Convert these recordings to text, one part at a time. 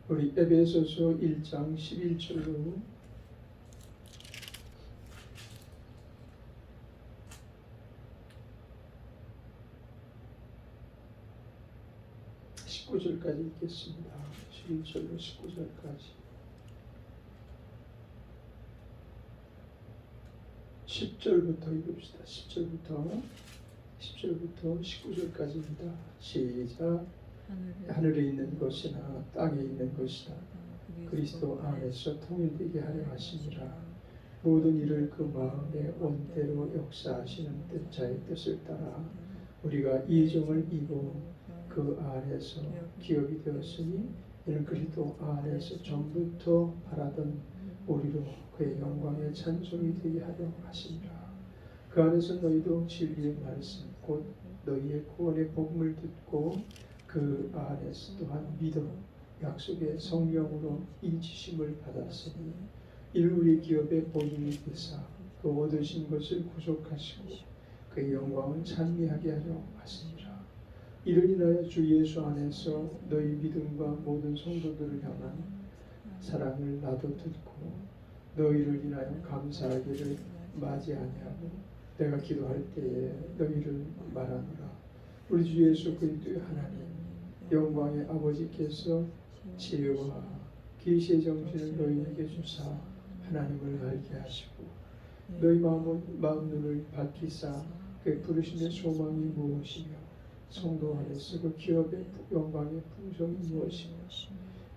우리 에베소서 1장 11절로 19절까지 읽겠습니다. 11절로 19절까지. 10절부터 읽읍시다. 10절부터 19절까지입니다. 시작. 하늘에 있는 것이나 땅에 있는 것이나 그리스도 안에서 통일되게 하려 하시니라. 모든 일을 그 마음의 원대로 역사하시는 뜻자의 뜻을 따라 우리가 이 종을 이고 그 안에서 기업이 되었으니 이는 그리스도 안에서 전부터 바라던 우리로 그의 영광의 찬송이 되게 하려 하시니라. 그 안에서 너희도 진리의 말씀 곧 너희의 구원의 복음을 듣고 그 안에서 또한 믿어 약속의 성령으로 인치심을 받았으니 이는 우리 기업의 보증이 되사 그 얻으신 것을 구속하시고 그의 영광을 찬미하게 하려 하시니라. 이를 인하여 주 예수 안에서 너희 믿음과 모든 성도들을 향한 사랑을 나도 듣고 너희를 인하여 감사하기를 마지 아니하고 내가 기도할 때에 너희를 말하노라. 우리 주 예수 그리스도의 하나님 영광의 아버지께서 지혜와 계시의 정신을 너희에게 주사 하나님을 알게 하시고 너희 마음 눈을 밝히사 그 부르심의 소망이 무엇이며 성도 안에서 그 기업의 영광의 풍성이 무엇이며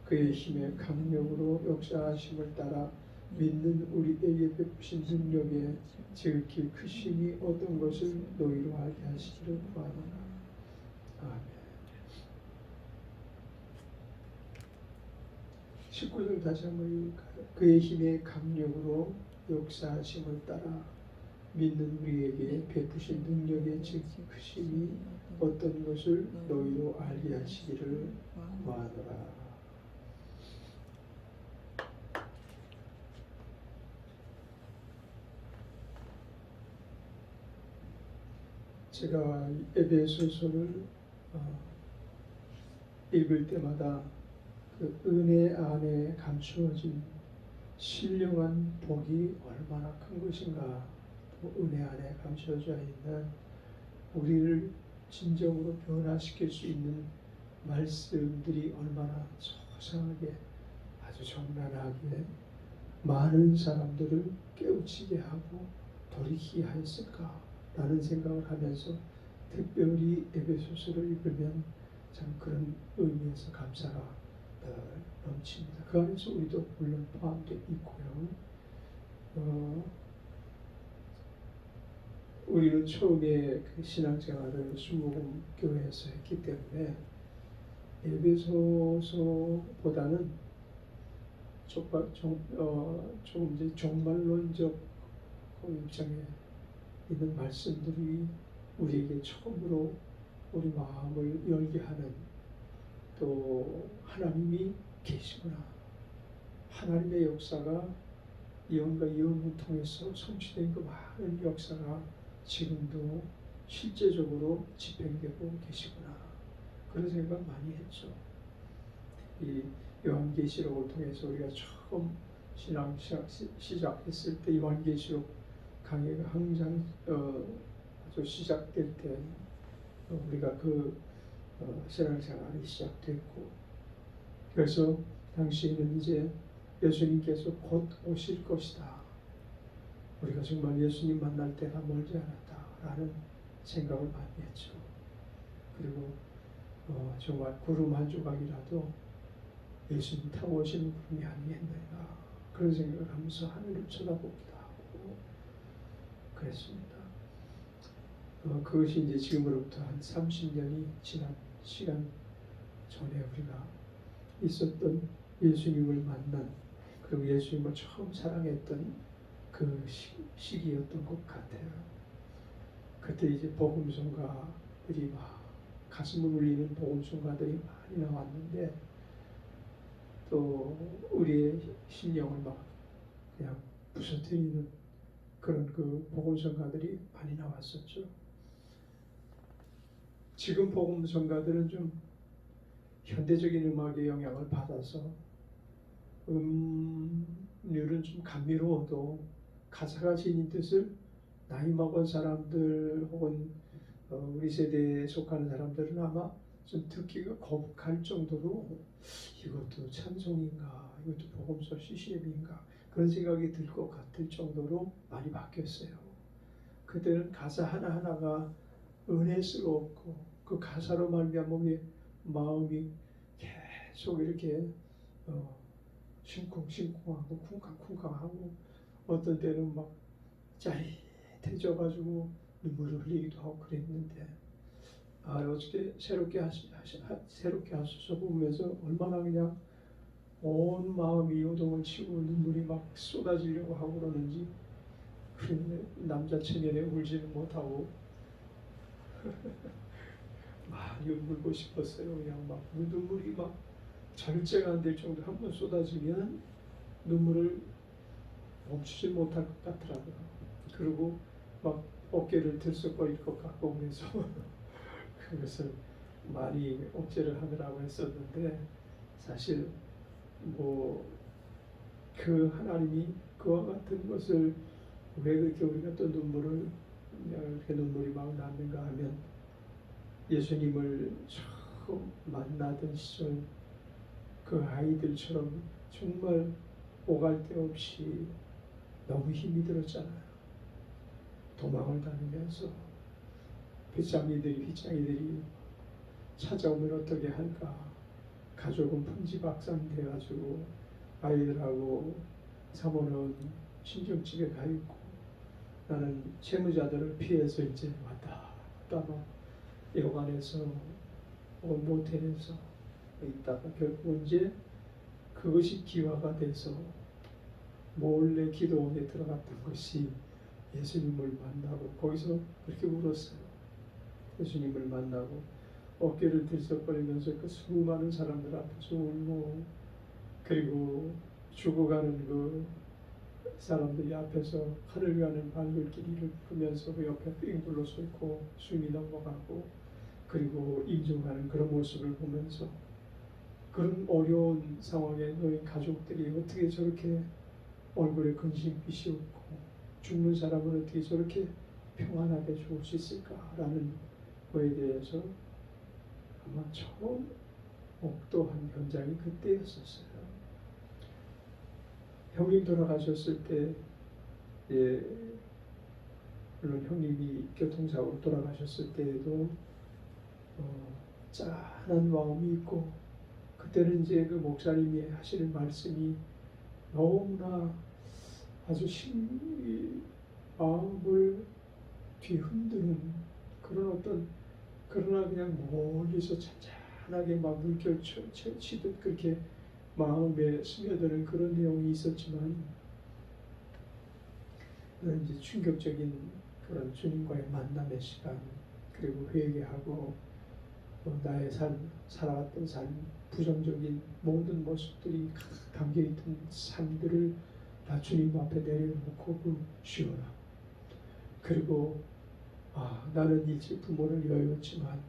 그의 힘의 강력으로 역사하심을 따라 믿는 우리에게 베푸신 능력에 지극히 크심이 어떤 것을 너희로 알게 하시기를 구하노라. 아멘. 19절 다시 한번 읽을까요? 그의 힘의 강력으로 역사하심을 따라 믿는 우리에게 베푸신 능력의 지극히 크심이 어떤 것을 너희로 알게 하시기를 구하노라. 제가 에베소서를 읽을 때마다 그 은혜 안에 감추어진 신령한 복이 얼마나 큰 것인가, 또 은혜 안에 감추어져 있는 우리를 진정으로 변화시킬 수 있는 말씀들이 얼마나 소상하게 아주 정난하게 많은 사람들을 깨우치게 하고 돌이키게 하였을까라는 생각을 하면서 특별히 에베소서를 읽으면 참 그런 의미에서 감사가 넘칩니다. 그 안에서 우리도 물론 포함되어 있고요. 우리는 처음에 그 신앙생활을 수목금 교회에서 했기 때문에 에베소서보다는 좀 이제 종말론적 입장에 있는 말씀들이 우리에게 처음으로 우리 마음을 열게 하는, 또 하나님이 계시구나, 하나님의 역사가 예언과 예언을 통해서 성취된 그 많은 역사가 지금도 실제적으로 집행되고 계시구나, 그런 생각 많이 했죠. 이 요한계시록을 통해서 우리가 처음 신앙 시작했을 때 요한계시록 강의가 항상 아주 시작될 때 우리가 그 신앙생활이 시작됐고, 그래서 당시에는 이제 예수님께서 곧 오실 것이다, 우리가 정말 예수님 만날 때가 멀지 않았다라는 생각을 많이 했죠. 그리고 정말 구름 한 조각이라도 예수님 타고 오시는 구름이 아니겠는가, 그런 생각을 하면서 하늘을 쳐다보기도 하고 그랬습니다. 그것이 이제 지금으로부터 한 30년이 지난 시간 전에 우리가 있었던 예수님을 만난, 그리고 예수님을 처음 사랑했던 그 시기였던 것 같아요. 그때 이제 복음성가들이 막 가슴을 울리는 복음성가들이 많이 나왔는데, 또 우리의 심령을 막 그냥 부서뜨리는 그런 그 복음성가들이 많이 나왔었죠. 지금 복음성가들은 좀 현대적인 음악의 영향을 받아서 음률은 좀 감미로워도 가사가 지닌 뜻을 나이 먹은 사람들 혹은 우리 세대에 속하는 사람들은 아마 좀 듣기가 거북할 정도로 이것도 찬송인가, 이것도 복음서 CCM인가 그런 생각이 들 것 같을 정도로 많이 바뀌었어요. 그때는 가사 하나하나가 은혜스럽고 그 가사로 말미암아 마음이 계속 이렇게 심쿵심쿵하고 쿵쾅쿵쾅하고 어떤 때는 막 짜릿해져가지고 눈물을 흘리기도 하고 그랬는데 어떻게 새롭게 하소서 보면서 얼마나 그냥 온 마음이 요동을 치고 눈물이 막 쏟아지려고 하고 그러는지 그런데 남자 체면에 울지는 못하고 많이 울고 싶었어요. 그냥 막 눈물이 막 절제가 안 될 정도 한 번 쏟아지면 눈물을 멈추지 못할 것 같더라고요. 그리고 막 어깨를 들썩거릴 것 같고 그래서 그것을 많이 억제를 하느라고 했었는데 사실 그 하나님이 그와 같은 것을 왜 그렇게 우리가 또 이렇게 눈물이 막 나는가 하면 예수님을 처음 만나던 시절 그 아이들처럼 정말 오갈 데 없이 너무 힘이 들었잖아요. 도망을 다니면서 빗장이들이 찾아오면 어떻게 할까. 가족은 풍지박산 돼가지고 아이들하고 사모는 친정집에 가 있고 나는 채무자들을 피해서 이제 왔다 막 여관에서 모텔에서 있다가 결국 이제 그것이 기화가 돼서 몰래 기도원에 들어갔던 것이 예수님을 만나고 거기서 그렇게 울었어요. 예수님을 만나고 어깨를 들썩거리면서 그 수많은 사람들 앞에서 울고 그리고 죽어가는 그 사람들이 앞에서 하늘 가는 발길을 보면서 그 옆에 삥 둘러서 있고 숨이 넘어가고 그리고 임종하는 그런 모습을 보면서 그런 어려운 상황에 너희 가족들이 어떻게 저렇게 얼굴에 근심빛이 없고 죽는 사람은 어떻게 저렇게 평안하게 죽을 수 있을까라는 거에 대해서 아마 처음 목도한 현장이 그때였었어요. 형님 돌아가셨을 때 물론 형님이 교통사고로 돌아가셨을 때에도 짠한 마음이 있고 그때는 이제 그 목사님이 하시는 말씀이 너무나 아주 마음을 뒤흔드는 그런 그러나 그냥 멀리서 잔잔하게 막 물결 치듯 그렇게 마음에 스며드는 그런 내용이 있었지만 이제 충격적인 그런 주님과의 만남의 시간 그리고 회개하고 나의 살아왔던 삶 부정적인 모든 모습들이 담겨있던 삶들을 다 주님 앞에 내려놓고 쉬어라. 그리고 나는 일찍 부모를 여였지만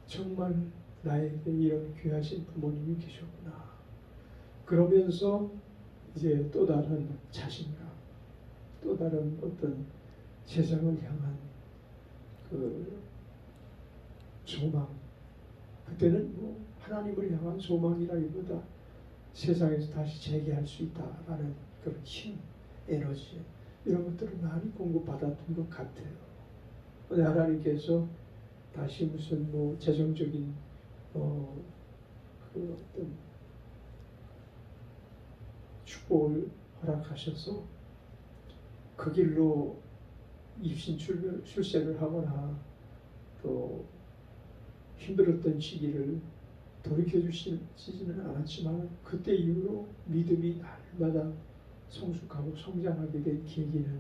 정말 나에게 이런 귀하신 부모님이 계셨구나. 그러면서 이제 또 다른 자신감, 또 다른 어떤 세상을 향한 그 소망. 그때는 하나님을 향한 소망이라기보다 세상에서 다시 재기할 수 있다라는 그런 힘, 에너지 이런 것들을 많이 공급받았던 것 같아요. 근데 하나님께서 다시 무슨 재정적인 그 어떤 축복을 허락하셔서 그 길로 입신 출세를 하거나 또 힘들었던 시기를 돌이켜주시지는 않았지만 그때 이후로 믿음이 날마다 성숙하고 성장하게 된 계기는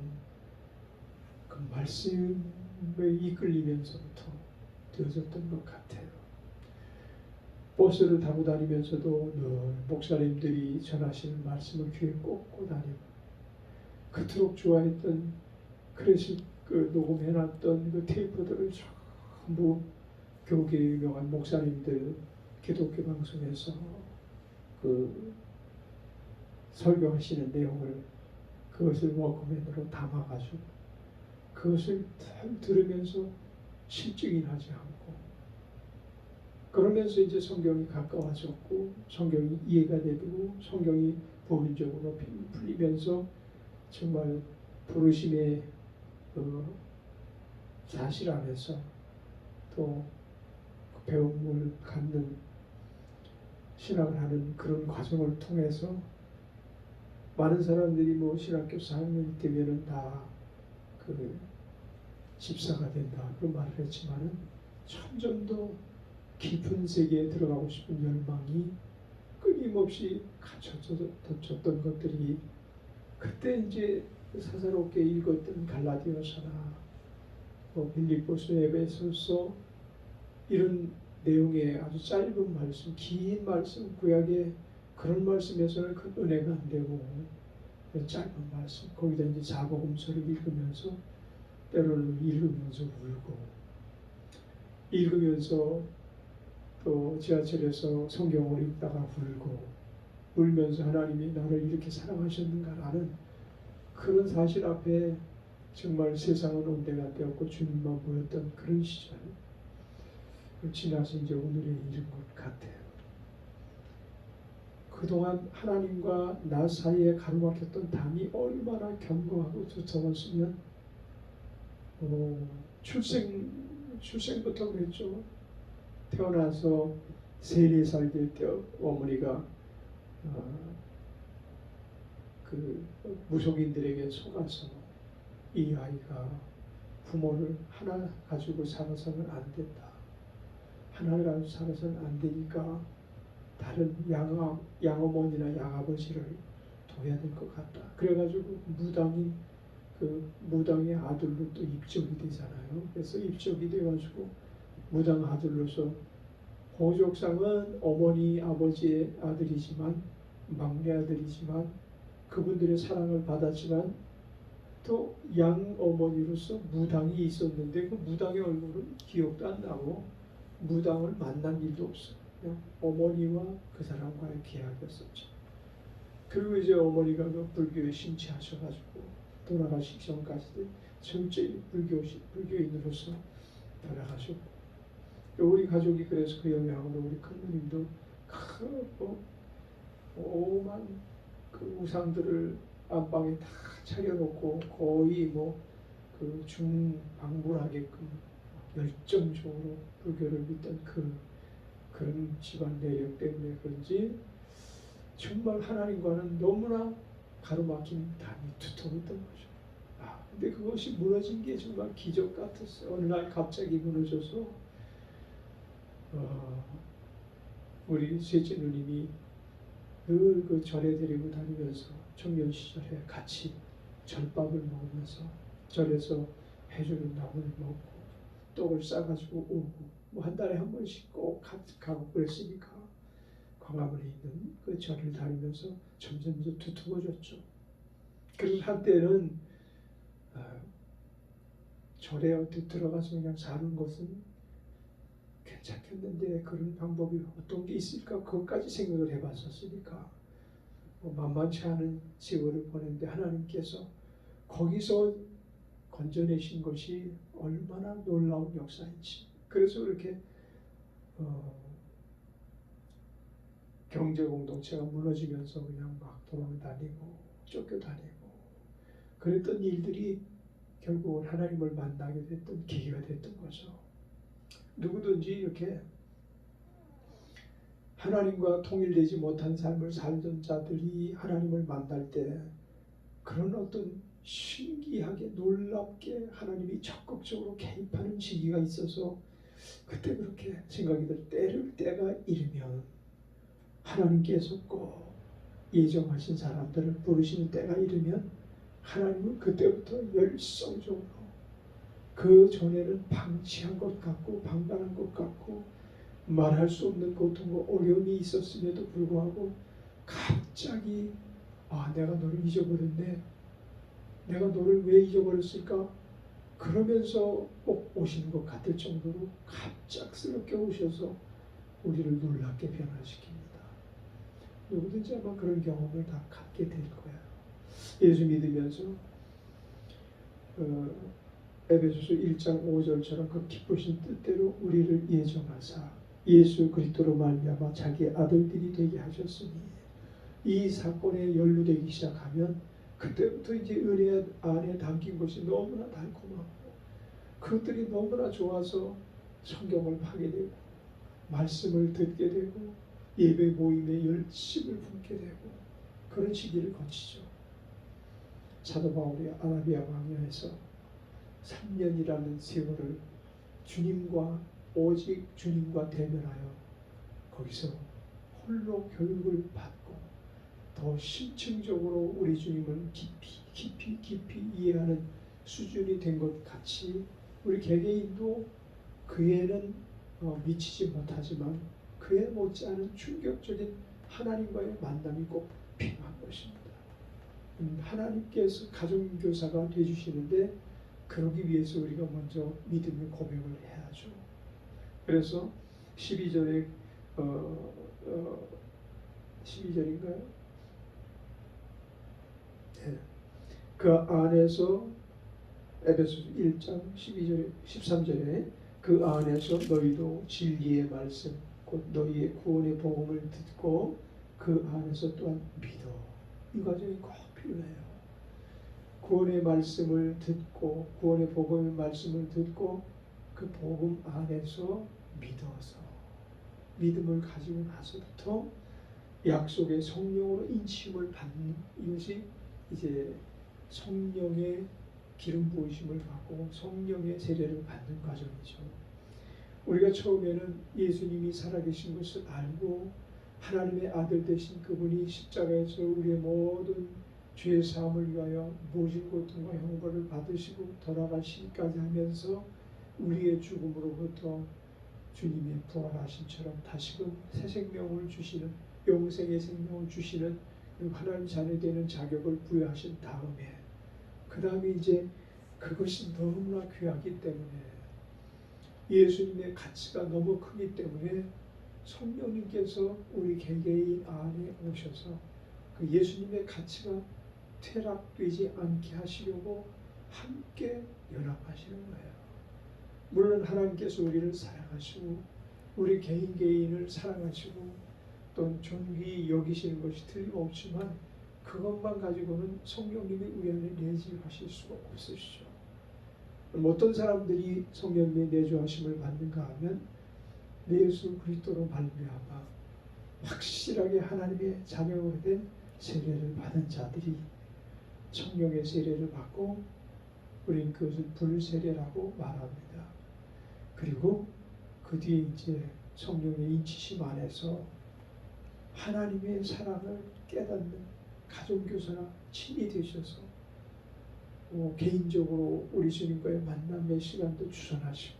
그 말씀에 이끌리면서부터 되어졌던 것 같아요. 버스를 타고 다니면서도 늘 목사님들이 전하시는 말씀을 귀에 꽂고 다니고 그토록 좋아했던 클래식 녹음해놨던 그 테이프들을 전부 교계의 유명한 목사님들 기독교 방송에서 그 설교하시는 내용을 그것을 워크맨으로 담아가지고 그것을 들으면서 실증인하지 않고 그러면서 이제 성경이 가까워졌고 성경이 이해가 되고 성경이 부분적으로 풀리면서 정말 부르심의 그 사실 안에서 또 배움을 갖는 신학을 하는 그런 과정을 통해서 많은 사람들이 뭐 신학교 4학년 되면은 다 그 집사가 된다 그런 말을 했지만은 점점 더 깊은 세계에 들어가고 싶은 열망이 끊임없이 갖춰졌던 것들이 그때 이제 사사롭게 읽었던 갈라디아서나 뭐 빌립보서, 에베소서 이런 내용의 아주 짧은 말씀, 긴 말씀, 구약의 그런 말씀에서는 큰 은혜가 안 되고 짧은 말씀, 거기다 이제 사복음서를 읽으면서 때로는 읽으면서 울고 읽으면서 또 지하철에서 성경을 읽다가 울면서 하나님이 나를 이렇게 사랑하셨는가라는 그런 사실 앞에 정말 세상은 온데가 되었고 주님만 보였던 그런 시절 지나서 이제 오늘에 이른 것 같아요. 그동안 하나님과 나 사이에 가로막혔던 담이 얼마나 견고하고 두터웠으면 출생부터 그랬죠. 태어나서 3-4살 될 때 어머니가 그 무속인들에게 속아서 이 아이가 부모를 하나 가지고 살아서는 안 된다. 하나를 가지고 살아서는 안 되니까 다른 양어머니나 양아버지를 둬야 될 것 같다. 그래가지고 무당의 아들로 또 입적이 되잖아요. 그래서 입적이 돼가지고 무당 아들로서 호족상은 어머니 아버지의 아들이지만 막내 아들이지만 그분들의 사랑을 받았지만 또 양어머니로서 무당이 있었는데 그 무당의 얼굴은 기억도 안 나고 무당을 만난 일도 없어요. 그냥 어머니와 그 사람과의 계약이었었죠. 그리고 이제 어머니가 그 불교에 심취하셔가지고 돌아가시기 전까지도 철저히 불교인으로서 돌아가셨고 우리 가족이 그래서 그 영향으로 우리 큰누님도 오만 그 우상들을 안방에 다 차려놓고 거의 그 중방불하게끔 열정적으로 불교를 믿던 그런 집안 내력 때문에 그런지 정말 하나님과는 너무나 가로막힌 담이 두터웠던 거죠. 근데 그것이 무너진 게 정말 기적 같았어요. 어느 날 갑자기 무너져서 우리 셋째 누님이 늘 그 절에 데리고 다니면서 청년 시절에 같이 절밥을 먹으면서 절에서 해주는 나물 먹고 떡을 싸가지고 오고 뭐 한 달에 한 번씩 꼭 가고 그랬으니까 광화문에 있는 그 절을 다니면서 점점 더 두터워졌죠. 그래서 한때는 절에 어떻게 들어가서 그냥 사는 것은 괜찮겠는데 그런 방법이 어떤 게 있을까 그것까지 생각을 해봤었으니까 만만치 않은 세월을 보냈는데 하나님께서 거기서 건져내신 것이 얼마나 놀라운 역사인지 그래서 그렇게 경제 공동체가 무너지면서 그냥 막 도망다니고 쫓겨다니고 그랬던 일들이 결국은 하나님을 만나게 됐던 계기가 됐던 거죠. 누구든지 이렇게 하나님과 통일되지 못한 삶을 살던 자들이 하나님을 만날 때 그런 어떤 신기하게 놀랍게 하나님이 적극적으로 개입하는 시기가 있어서 그때 그렇게 생각이 때가 이르면 하나님께서 꼭 예정하신 사람들을 부르시는 때가 이르면 하나님은 그때부터 열성적으로 그 전에는 방치한 것 같고 방관한 것 같고 말할 수 없는 고통과 어려움이 있었음에도 불구하고 갑자기 내가 너를 잊어버렸네. 내가 너를 왜 잊어버렸을까? 그러면서 꼭 오시는 것 같을 정도로 갑작스럽게 오셔서 우리를 놀랍게 변화시킵니다. 누구든지 아마 그런 경험을 다 갖게 될 거예요. 예수 믿으면서 에베소서 1장 5절처럼 그 기쁘신 뜻대로 우리를 예정하사 예수 그리스도로 말미암아 자기의 아들들이 되게 하셨으니, 이 사건에 연루되기 시작하면 그때부터 이제 은혜 안에 담긴 것이 너무나 달콤하고 그것들이 너무나 좋아서 성경을 파게 되고 말씀을 듣게 되고 예배 모임에 열심을 품게 되고 그런 시기를 거치죠. 사도 바울이 아라비아 광야에서 3년이라는 세월을 주님과 오직 주님과 대면하여 거기서 홀로 교육을 받고 더 심층적으로 우리 주님을 깊이 이해하는 수준이 된 것 같이 우리 개개인도 그에는 미치지 못하지만 그에 못지않은 충격적인 하나님과의 만남이 꼭 필요한 것입니다. 하나님께서 가정교사가 되주시는데 그러기 위해서 우리가 먼저 믿음의 고백을 해야죠. 그래서 12절에 12절인가요? 네. 그 안에서 에베소서 1장 12절 13절에 그 안에서 너희도 진리의 말씀 곧 너희의 구원의 복음을 듣고 그 안에서 또한 믿어. 이 과정이 꼭 필요해요. 구원의 말씀을 듣고 구원의 복음의 말씀을 듣고 그 복음 안에서 믿어서 믿음을 가지고 나서부터 약속의 성령으로 인침을 받는, 이것이 이제 성령의 기름 부으심을 받고 성령의 세례를 받는 과정이죠. 우리가 처음에는 예수님이 살아계신 것을 알고 하나님의 아들 되신 그분이 십자가에서 우리의 모든 죄의 사함을 위하여 모진 고통과 형벌을 받으시고 돌아가시기까지 하면서 우리의 죽음으로부터 주님의 부활하심처럼 다시금 새 생명을 주시는, 영생의 생명을 주시는 하나님 자녀 되는 자격을 부여하신 다음에 그 다음에 이제 그것이 너무나 귀하기 때문에 예수님의 가치가 너무 크기 때문에 성령님께서 우리 개개인 안에 오셔서 그 예수님의 가치가 퇴락되지 않게 하시려고 함께 연합하시는 거예요. 물론 하나님께서 우리를 사랑하시고 우리 개인을 사랑하시고 또 존귀히 여기시는 것이 틀림없지만 그것만 가지고는 성령님이 우리 안에 내주하실 수가 없으시죠. 어떤 사람들이 성령님의 내주하심을 받는가 하면 예수 그리스도로 말미암아 확실하게 하나님의 자녀가 된 세례를 받은 자들이 성령의 세례를 받고 우리는 그것을 불세례라고 말합니다. 그리고 그 뒤에 이제 성령의 인치심 안에서 하나님의 사랑을 깨닫는 가정교사가 친히 되셔서 개인적으로 우리 주님과의 만남의 시간도 주선하시고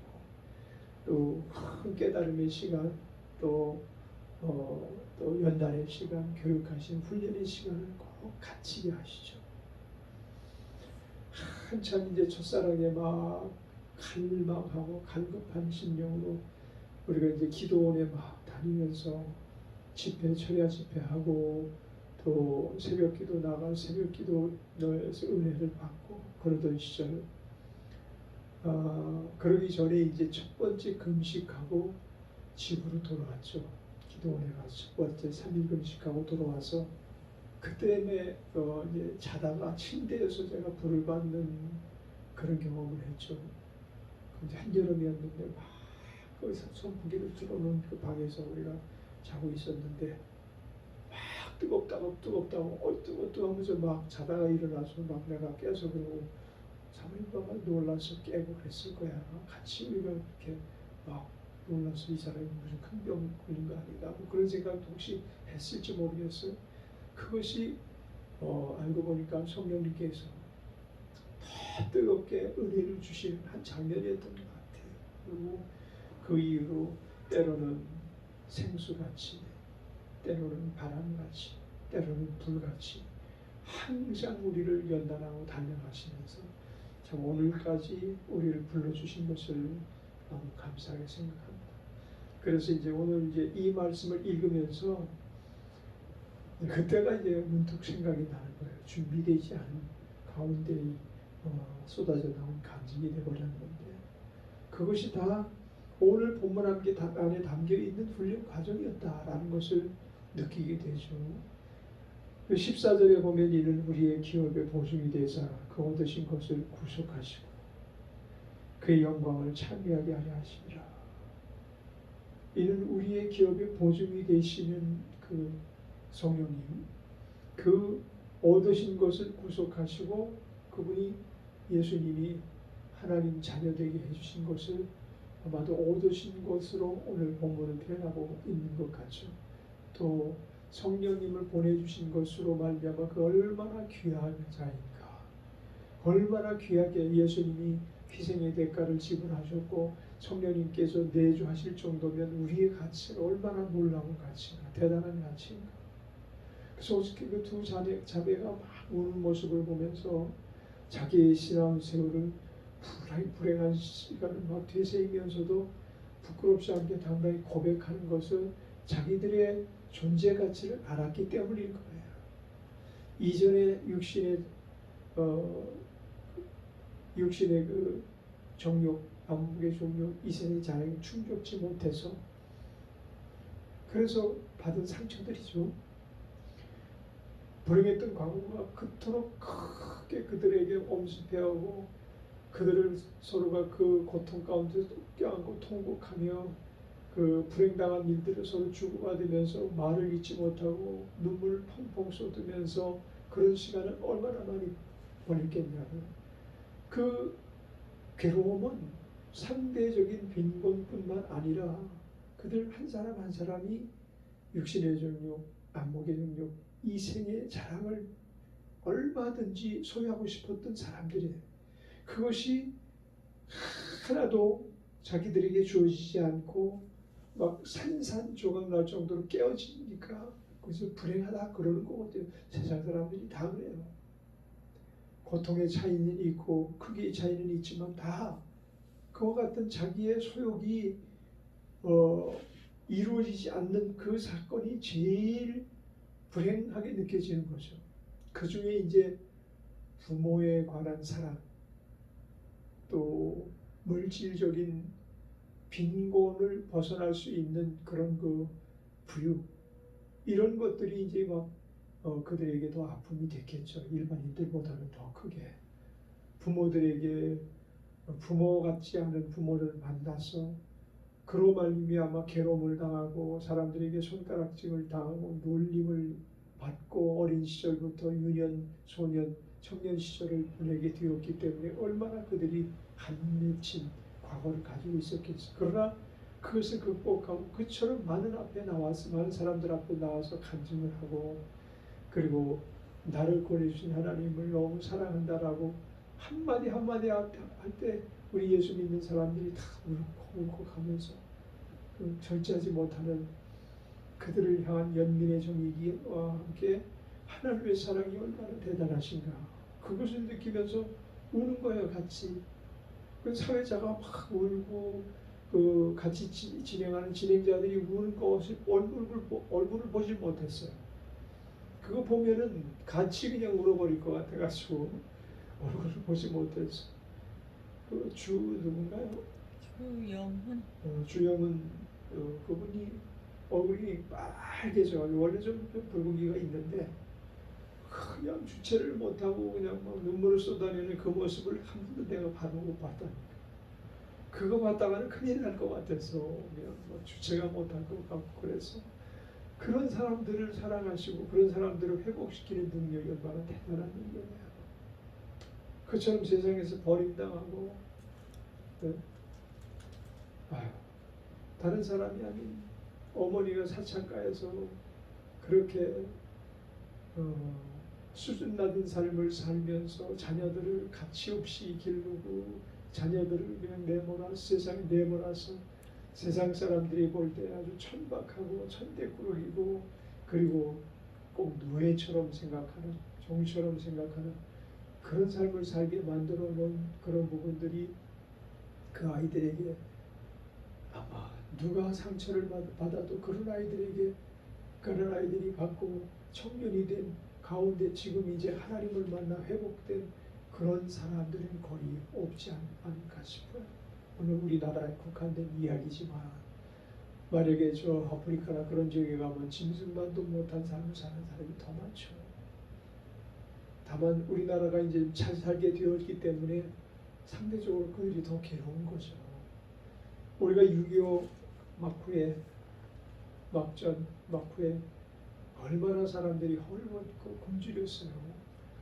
또 큰 깨달음의 시간 또 연단의 시간, 교육하신 훈련의 시간을 꼭 같이 하시죠. 한참 이제 첫사랑에 막 갈망하고 갈급한 심령으로 우리가 이제 기도원에 막 다니면서 집회, 철야 집회하고 또 새벽기도 나가 새벽기도에서 은혜를 받고 그러던 시절, 그러기 전에 이제 첫 번째 금식하고 집으로 돌아왔죠. 기도원에 가서 첫 번째 3일 금식하고 돌아와서 그때에 이제 자다가 침대에서 제가 불을 받는 그런 경험을 했죠. 근데 한여름이었는데 막 거기서 선풍기를 틀어놓은 그 방에서 우리가 자고 있었는데 막 뜨겁다고 뜨겁다고 하면서 막 자다가 일어나서 막 내가 깨서 그러고 사모님과 놀라서 깨고 그랬을 거야. 같이 우리가 이렇게 막 놀라서 이 사람이 무슨 큰 병 걸린 거 아닌가 뭐 그런 생각도 혹시 했을지 모르겠어요. 그것이 알고 보니까 성령님께서 더 뜨겁게 은혜를 주시는 한 장면이었던 것 같아요. 그리고 그 이후로 때로는 생수같이, 때로는 바람같이, 때로는 불같이 항상 우리를 연단하고 단련하시면서 참 오늘까지 우리를 불러주신 것을 너무 감사하게 생각합니다. 그래서 이제 오늘 이제 이 말씀을 읽으면서 그때가 이제 문득 생각이 나는 거예요. 준비되지 않은 가운데 쏟아져 나온 간증이 되어버렸는데 그것이 다 오늘 본문 안에 담겨 있는 훈련 과정이었다라는 것을 느끼게 되죠. 14절에 보면 이는 우리의 기업의 보증이 되사 그 얻으신 것을 구속하시고 그의 영광을 찬미하게 하려 하심이라. 이는 우리의 기업의 보증이 되시는 그 성령님, 그 얻으신 것을 구속하시고 그분이 예수님이 하나님 자녀되게 해주신 것을 아마도 얻으신 것으로 오늘 본문을 표현하고 있는 것 같죠. 또 성령님을 보내주신 것으로 말미암아 그 얼마나 귀한 자인가, 얼마나 귀하게 예수님이 희생의 대가를 지불하셨고 성령님께서 내주하실 정도면 우리의 가치가 얼마나 놀라운 가치인가, 대단한 가치인가. 그래서 어저께 그 두 자매가 막 우는 모습을 보면서 자기의 신앙 세월을 불행한 시간을 막 되새기면서도 부끄럽지 않게 당당히 고백하는 것은 자기들의 존재 가치를 알았기 때문일 거예요. 이전에 육신의 그 정욕, 안목의 정욕, 이생의 자랑이 충족지 못해서 그래서 받은 상처들이죠. 불행했던 과거가 그토록 크게 그들에게 엄습해하고 그들을 서로가 그 고통 가운데 껴안고 통곡하며 그 불행당한 일들을 서로 주고받으면서 말을 잊지 못하고 눈물을 펑펑 쏟으면서 그런 시간을 얼마나 많이 보냈겠냐고요. 그 괴로움은 상대적인 빈곤뿐만 아니라 그들 한 사람 한 사람이 육신의 정욕, 안목의 정욕, 이생의 자랑을 얼마든지 소유하고 싶었던 사람들이에요. 그것이 하나도 자기들에게 주어지지 않고 막 산산조각 날 정도로 깨어지니까 그래서 불행하다 그러는 거거든요. 세상 사람들이 다 그래요. 고통의 차이는 있고 크기의 차이는 있지만 다 그와 같은 자기의 소욕이 이루어지지 않는 그 사건이 제일 불행하게 느껴지는 거죠. 그 중에 이제 부모에 관한 사랑, 또 물질적인 빈곤을 벗어날 수 있는 그런 그 부유, 이런 것들이 이제 막 그들에게 더 아픔이 됐겠죠. 일반인들보다는 더 크게. 부모들에게 부모 같지 않은 부모를 만나서 그로 말미암아 괴로움을 당하고 사람들에게 손가락질을 당하고 놀림을 받고 어린 시절부터 유년, 소년, 청년 시절을 보내게 되었기 때문에 얼마나 그들이 한 맺힌 과거를 가지고 있었겠어요. 그러나 그것을 극복하고 그처럼 많은 사람들 앞에 나와서 간증을 하고 그리고 나를 보내주신 하나님을 너무 사랑한다라고 한마디 할 때 우리 예수 믿는 사람들이 다 울컥울컥하면서 그 절제하지 못하는 그들을 향한 연민의 정의와 함께 하나님의 사랑이 얼마나 대단하신가 그것을 느끼면서 우는 거예요. 같이. 그 사회자가 막 울고 그 같이 진행하는 진행자들이 우는 것을 얼굴을 보지 못했어요. 그거 보면은 같이 그냥 울어버릴 것 같아가지고 얼굴을 보지 못했어. 그 주 누군가요? 주영훈. 주영은 그분이 얼굴이 빨개져. 원래 좀 붉은기가 있는데 그냥 주체를 못하고 그냥 막 눈물을 쏟아내는 그 모습을 한 번도 내가 못 봤다니까. 그거 봤다가는 큰일 날 것 같아서 그냥 뭐 주체가 못할 것 같고 그래서 그런 사람들을 사랑하시고 그런 사람들을 회복시키는 능력이 얼마나 대단한 능력이에요. 그처럼 세상에서 버림당하고 다른 사람이 아닌 어머니가 사창가에서 그렇게 수준 낮은 삶을 살면서 자녀들을 가치 없이 기르고 자녀들을 그냥 세상에 내몰아서 세상 사람들이 볼 때 아주 천박하고 천대꾸러기고 그리고 꼭 노예처럼 생각하는 종처럼 생각하는 그런 삶을 살게 만들어 놓은 그런 부분들이 그 아이들에게 아마 누가 상처를 받아도 그런 아이들이 받고 청년이 된 가운데 지금 이제 하나님을 만나 회복된 그런 사람들은 거의 없지 않을까 싶어요. 오늘 우리나라에 국한된 이야기지만 만약에 저 아프리카나 그런 지역에 가면 짐승만도 못한 삶을 사는 사람이 더 많죠. 다만 우리나라가 이제 잘 살게 되었기 때문에 상대적으로 그들이 더 괴로운 거죠. 우리가 6.25 막후에 얼마나 사람들이 헐벗고 굶주렸어요.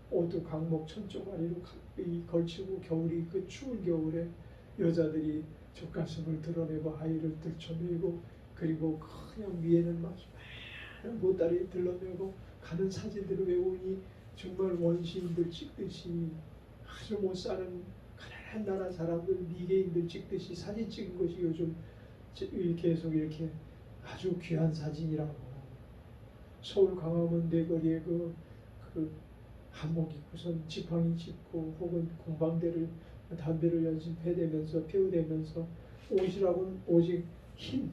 옷도 강목 천조가리로 걸치고 겨울이 그 추운 겨울에 여자들이 젖가슴을 드러내고 아이를 들쳐매고 그리고 그냥 위에는 막 보따리 들러매고 가는 사진들을 외우니 정말 원시인들 찍듯이 아주 못 사는 가난한 나라 사람들 미개인들 찍듯이 사진 찍은 것이 요즘 계속 이렇게 아주 귀한 사진이라고. 서울 광화문 내거리에 그 한복 입고선 지팡이 짚고 혹은 공방대를 담배를 연신해대면서 피우대면서 옷이라고는 오직 흰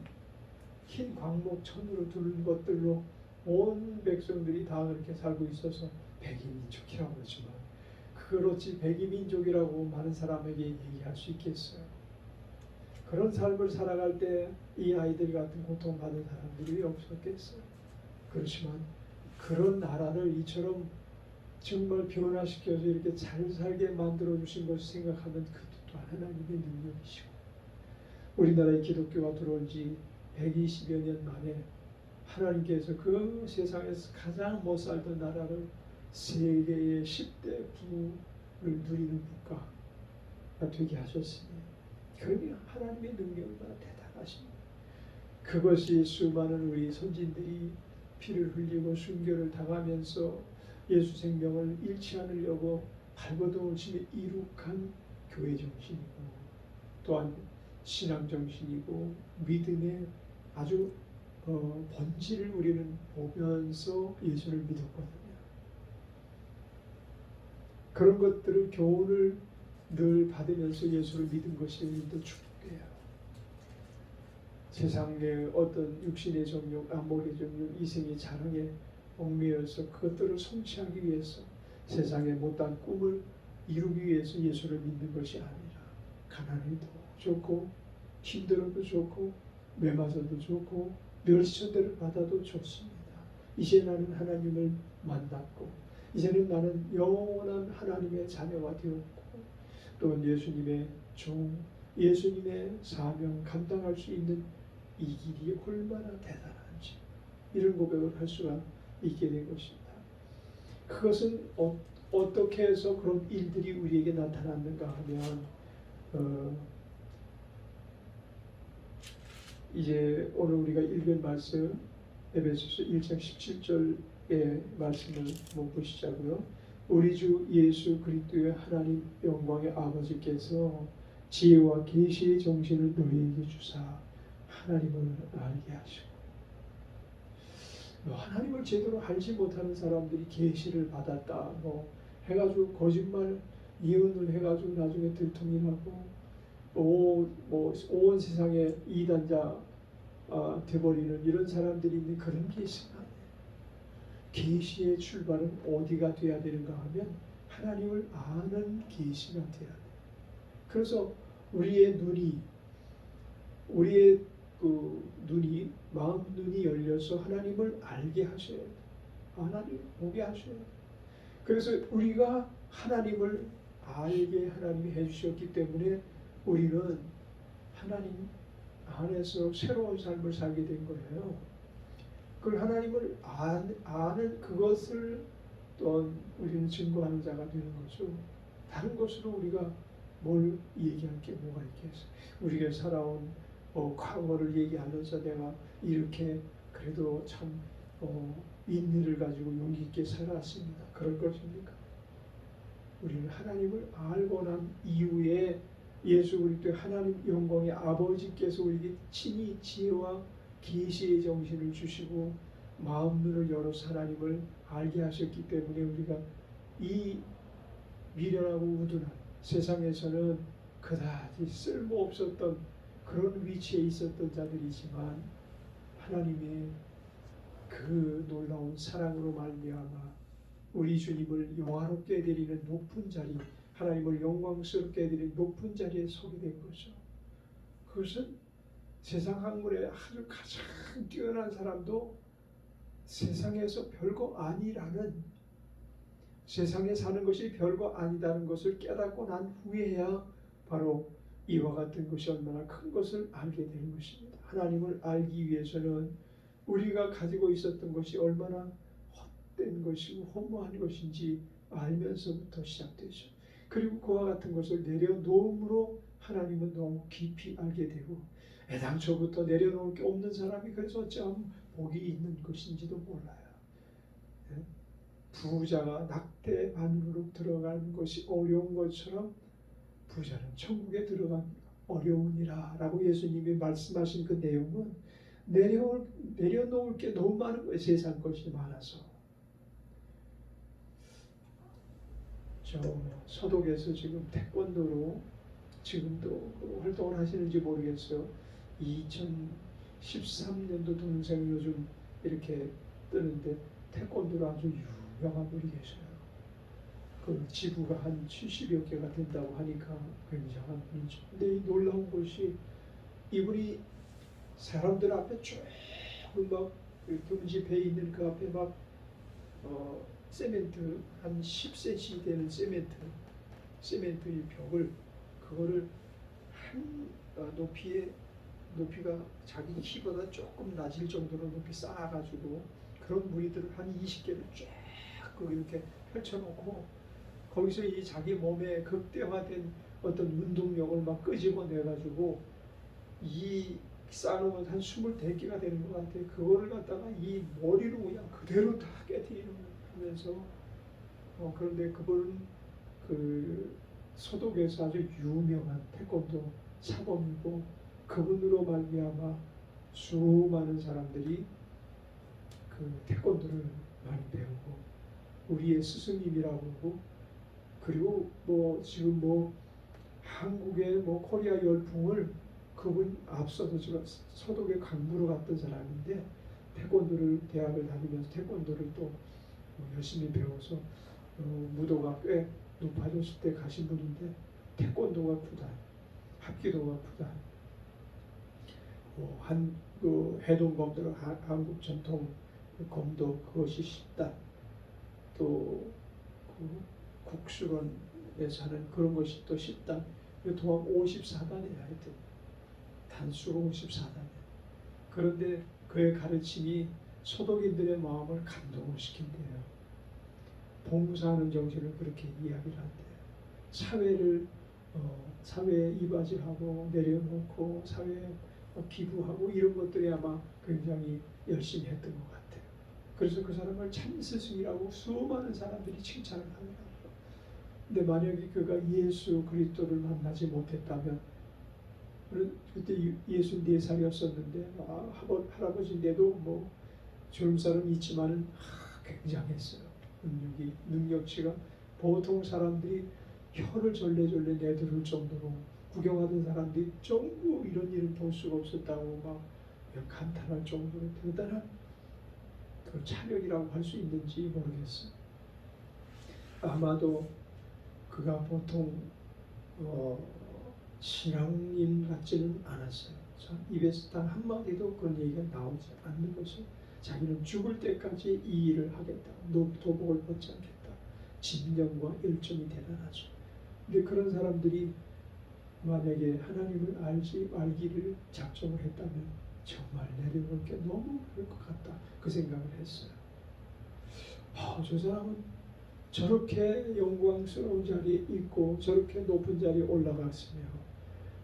광목 천으로 두른 것들로 온 백성들이 다 그렇게 살고 있어서 백이민족이라고 그러지만 그걸 어찌 백이민족이라고 많은 사람에게 얘기할 수 있겠어요. 그런 삶을 살아갈 때 이 아이들 같은 고통받은 사람들이 없었겠어요. 그렇지만 그런 나라를 이처럼 정말 변화시켜서 이렇게 잘 살게 만들어 주신 것을 생각하면 그것도 또한 하나님의 능력이시고 우리나라에 기독교가 들어온 지 120여 년 만에 하나님께서 그 세상에서 가장 못 살던 나라를 세계의 10대 부를 누리는 국가가 되게 하셨으니 그러니 하나님의 능력이 얼마나 대단하십니까. 그것이 수많은 우리 선진들이 피를 흘리고 순교를 당하면서 예수 생명을 잃지 않으려고 발버둥을 이룩한 교회 정신이고 또한 신앙 정신이고 믿음의 아주 본질을 우리는 보면서 예수를 믿었거든요. 그런 것들을 교훈을 늘 받으면서 예수를 믿은 것이 우리도 축복이에요. 세상의 어떤 육신의 정욕, 안목의 정욕, 이생의 자랑에 얽매여서 그것들을 성취하기 위해서 세상의 못한 꿈을 이루기 위해서 예수를 믿는 것이 아니라 가난해도 좋고 힘들어도 좋고 매맞아도 좋고 멸시처대를 받아도 좋습니다. 이제 나는 하나님을 만났고 이제는 나는 영원한 하나님의 자녀가 되었고 또한 예수님의 종, 예수님의 사명 감당할 수 있는 이 길이 얼마나 대단한지 이런 고백을 할 수가 있게 된 것입니다. 그것은 어떻게 해서 그런 일들이 우리에게 나타났는가 하면 이제 오늘 우리가 읽은 말씀 에베소서 1장 17절의 말씀을 한번 보시자고요. 우리 주 예수 그리스도의 하나님 영광의 아버지께서 지혜와 계시의 정신을 너희에게 주사 하나님을 알게 하시고 하나님을 제대로 알지 못하는 사람들이 계시를 받았다 해가지고 거짓말 예언을 해가지고 나중에 들통이 나고 온 세상에 이단자 돼버리는 이런 사람들이 있는 그런 계시가 아니에요. 계시의 출발은 어디가 돼야 되는가 하면 하나님을 아는 계시가 돼야 돼요. 그래서 우리의 눈이 마음 눈이 열려서 하나님을 알게 하셔야 돼요. 하나님을 보게 하셔야 돼요. 그래서 우리가 하나님을 알게 하나님이 해주셨기 때문에 우리는 하나님 안에서 새로운 삶을 살게 된 거예요. 그 하나님을 아는 그것을 또 우리는 증거하는 자가 되는 거죠. 다른 것으로 우리가 뭘 얘기할 게 뭐가 있겠어요. 우리가 살아온 과거를 얘기하면서 내가 이렇게 그래도 참 인내를 가지고 용기 있게 살았습니다. 그럴 것입니까? 우리는 하나님을 알고 난 이후에 예수 그리스도의 하나님 영광의 아버지께서 우리에게 친히 지혜와 계시의 정신을 주시고 마음 눈을 열어서 하나님을 알게 하셨기 때문에 우리가 이 미련하고 우둔한 세상에서는 그다지 쓸모없었던 그런 위치에 있었던 자들이지만 하나님의 그 놀라운 사랑으로 말미암아 우리 주님을 영화롭게 드리는 높은 자리, 하나님을 영광스럽게 드리는 높은 자리에 서게 된 거죠. 그것은 세상 학문에 아주 가장 뛰어난 사람도 세상에서 별거 아니라는, 세상에 사는 것이 별거 아니다는 것을 깨닫고 난 후에야 바로 이와 같은 것이 얼마나 큰 것을 알게 되는 것입니다. 하나님을 알기 위해서는 우리가 가지고 있었던 것이 얼마나 헛된 것이고 허무한 것인지 알면서부터 시작되죠. 그리고 그와 같은 것을 내려놓음으로 하나님은 너무 깊이 알게 되고, 애당초부터 내려놓을 게 없는 사람이 그래서 어찌하면 복이 있는 것인지도 몰라요. 부자가 낙대 반으로 들어가는 것이 어려운 것처럼 부자는 천국에 들어가기 어려우니라 라고 예수님이 말씀하신 그 내용은 내려놓을 게 너무 많은 거예요. 세상 것이 많아서. 저 서독에서 지금 태권도로 지금도 활동을 하시는지 모르겠어요. 2013년도 동생 요즘 이렇게 뜨는데 태권도로 아주 유명한 분이 계셔요. 그 지부가 한 70여 개가 된다고 하니까 굉장한 분이죠. 근데 이 놀라운 것이 이분이 사람들 앞에 쭉 막 금지배에 있는 그 앞에 막 세멘트 한 10cm 되는 세멘트의 벽을, 그거를 한 높이가 자기 키보다 조금 낮을 정도로 높이 쌓아가지고 그런 무리들을 한 20개를 쫙 이렇게 펼쳐놓고 거기서 이 자기 몸에 극대화된 어떤 운동력을 막 끄집어내가지고 이 쌓아놓으면 한 24개가 되는 것 같아요. 그거를 갖다가 이 머리로 그냥 그대로 다 깨뜨리면서 그런데 그분은 그 서독에서 아주 유명한 태권도 사범이고, 그분으로 말미암아 수많은 사람들이 그 태권도를 많이 배우고 우리의 스승님이라고 하고, 그리고 지금 한국의 코리아 열풍을 그분 앞서서 제가 서독에 강부로 갔던 사람인데 태권도를 대학을 다니면서 태권도를 또 열심히 배워서 무도가 꽤 높아졌을 때 가신 분인데, 태권도가 구단, 합기도가 구단, 해동검도 한국 전통 검도 그것이 10단, 또 국수론에서 하는 그런 것이 또 10단, 도합 54단이에요. 하여튼 단수가 54단이에요. 그런데 그의 가르침이 소독인들의 마음을 감동을 시킨대요. 봉사하는 정신을 그렇게 이야기를 한대요. 사회에 이바지하고 내려놓고 사회에 기부하고 이런 것들이 아마 굉장히 열심히 했던 것 같아요. 그래서 그 사람을 참 스승이라고 수많은 사람들이 칭찬을 합니다. 근데 만약에 그가 예수 그리스도를 만나지 못했다면, 그때 64살이었었는데 할아버지인데도 젊은 있지만은 굉장했어요. 능력치가 보통 사람들이 혀를 절레절레 내두를 정도로, 구경하던 사람들이 전부 이런 일은 볼 수가 없었다고 막 감탄할 정도로 대단한 그 차력이라고 할 수 있는지 모르겠어요. 아마도 그가 보통 신앙인 같지는 않았어요. 입에서 단 한마디도 그런 얘기가 나오지 않는 것을, 자기는 죽을 때까지 이 일을 하겠다, 도복을 벗지 않겠다, 진정과 열정이 대단하죠. 근데 그런 사람들이 만약에 하나님을 알기를 작정을 했다면 정말 내려올 게 너무 많을 것 같다, 그 생각을 했어요. 저 사람은 저렇게 영광스러운 자리에 있고 저렇게 높은 자리에 올라갔으며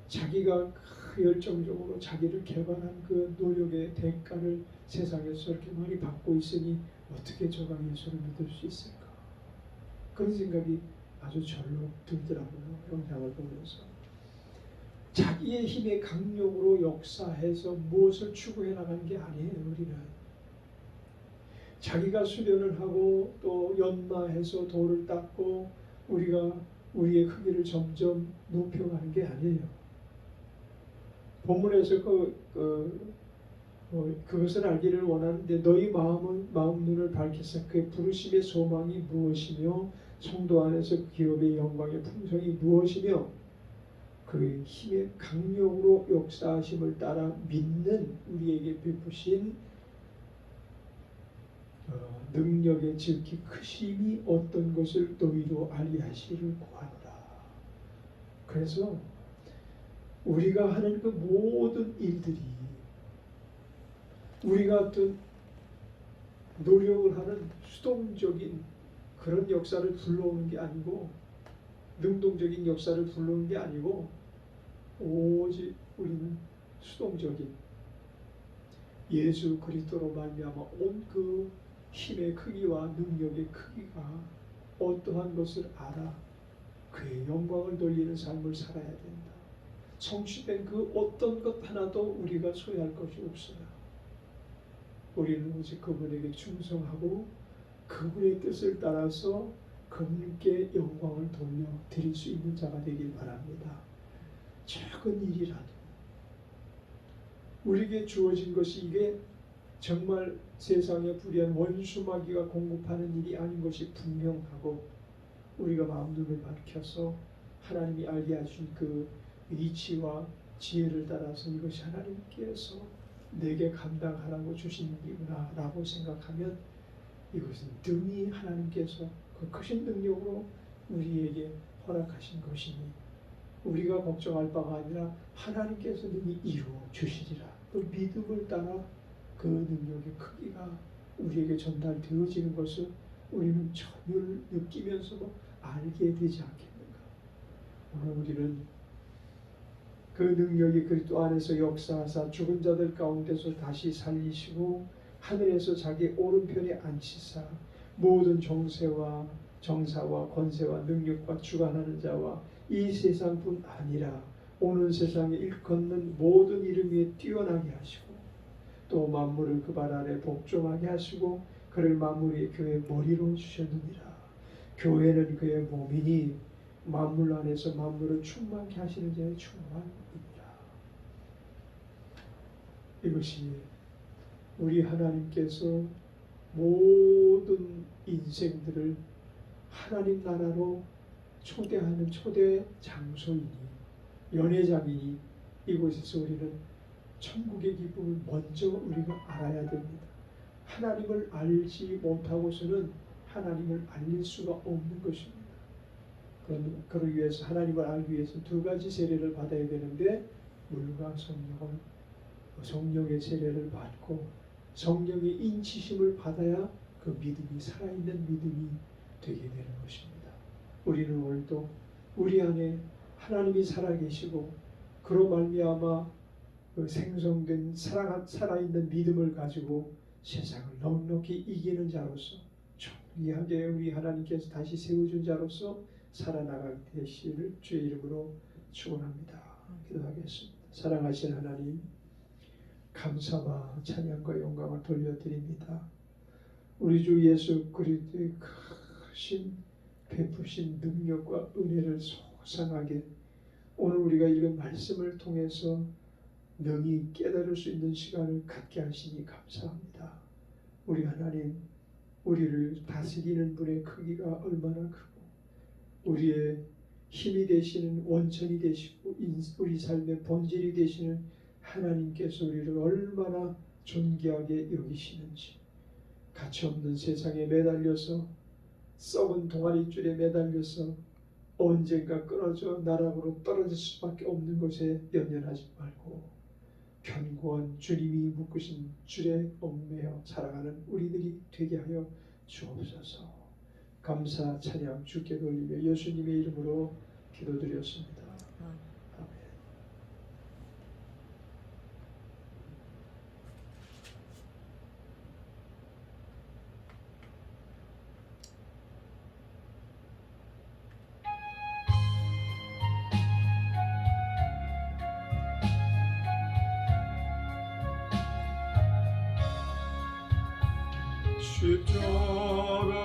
자기가 그 열정적으로 자기를 개발한 그 노력의 대가를 세상에서 저렇게 많이 받고 있으니 어떻게 저가 예수를 믿을 수 있을까, 그런 생각이 아주 절로 들더라고요. 영상을 보면서 자기의 힘의 강력으로 역사해서 무엇을 추구해 나가는 게 아니에요. 우리는 자기가 수련을 하고 또 연마해서 돌을 닦고 우리가 우리의 크기를 점점 높여가는 게 아니에요. 본문에서 그것을 알기를 원하는데 너희 마음 눈을 밝혀서 그의 부르심의 소망이 무엇이며 성도 안에서 기업의 영광의 풍성이 무엇이며 그의 힘의 강력으로 역사하심을 따라 믿는 우리에게 베푸신 능력의 지극히 크심이 어떤 것을 너희도 알리하시기를 구하노라. 그래서 우리가 하는 그 모든 일들이 우리가 어떤 노력을 하는 수동적인 그런 역사를 불러오는 게 아니고 능동적인 역사를 불러오는 게 아니고 오직 우리는 수동적인 예수 그리스도로 말미암아 온 그 힘의 크기와 능력의 크기가 어떠한 것을 알아 그의 영광을 돌리는 삶을 살아야 된다. 성취된 그 어떤 것 하나도 우리가 소유할 것이 없어요. 우리는 오직 그분에게 충성하고 그분의 뜻을 따라서 그분께 영광을 돌려 드릴 수 있는 자가 되길 바랍니다. 작은 일이라도 우리에게 주어진 것이 이게 정말 세상에 불의한 원수마귀가 공급하는 일이 아닌 것이 분명하고 우리가 마음 눈을 밝혀서 하나님이 알게 하신 그 이치와 지혜를 따라서 이것이 하나님께서 내게 감당하라고 주신 일이구나 라고 생각하면 이것은 등이 하나님께서 그 크신 능력으로 우리에게 허락하신 것이니 우리가 걱정할 바가 아니라 하나님께서 능히 이루어 주시리라. 그 믿음을 따라 그 능력의 크기가 우리에게 전달되어지는 것을 우리는 전혀 느끼면서도 알게 되지 않겠는가. 오늘 우리는 그 능력이 그리스도 안에서 역사하사 죽은 자들 가운데서 다시 살리시고 하늘에서 자기 오른편에 앉히사 모든 정세와 정사와 권세와 능력과 주관하는 자와 이 세상뿐 아니라 오는 세상에 일컫는 모든 이름 위에 뛰어나게 하시고 또 만물을 그 발 아래 복종하게 하시고 그를 만물 위의 교회의 머리로 주셨느니라. 교회는 그의 몸이니 만물 안에서 만물을 충만케 하시는 자의 충만이니라. 이것이 우리 하나님께서 모든 인생들을 하나님 나라로 초대하는 초대 장소이니 연회장이니 이곳에서 우리는 천국의 기쁨을 먼저 우리가 알아야 됩니다. 하나님을 알지 못하고서는 하나님을 알릴 수가 없는 것입니다. 그러기 위해서 하나님을 알기 위해서 두 가지 세례를 받아야 되는데 물과 성령의 세례를 받고 성령의 인치심을 받아야 그 믿음이 살아있는 믿음이 되게 되는 것입니다. 우리는 오늘도 우리 안에 하나님이 살아계시고 그로 말미암아 그 생성된 살아있는 믿음을 가지고 세상을 넉넉히 이기는 자로서 존귀하게 우리 하나님께서 다시 세워준 자로서 살아나가게 되시기를 주의 이름으로 축원합니다. 기도하겠습니다. 사랑하신 하나님 감사와 찬양과 영광을 돌려드립니다. 우리 주 예수 그리스도의 크신 베푸신 능력과 은혜를 소상하게 오늘 우리가 읽은 말씀을 통해서 능히 깨달을 수 있는 시간을 갖게 하시니 감사합니다. 우리 하나님, 우리를 다스리는 분의 크기가 얼마나 크고 우리의 힘이 되시는 원천이 되시고 우리 삶의 본질이 되시는 하나님께서 우리를 얼마나 존귀하게 여기시는지 가치없는 세상에 매달려서 썩은 동아리줄에 매달려서 언젠가 끊어져 나락으로 떨어질 수밖에 없는 것에 연연하지 말고 견고한 주님이 묶으신 줄에 얽매여 살아가는 우리들이 되게 하여 주옵소서. 감사 찬양 주께 돌리며 예수님의 이름으로 기도드렸습니다. 아멘. 십자가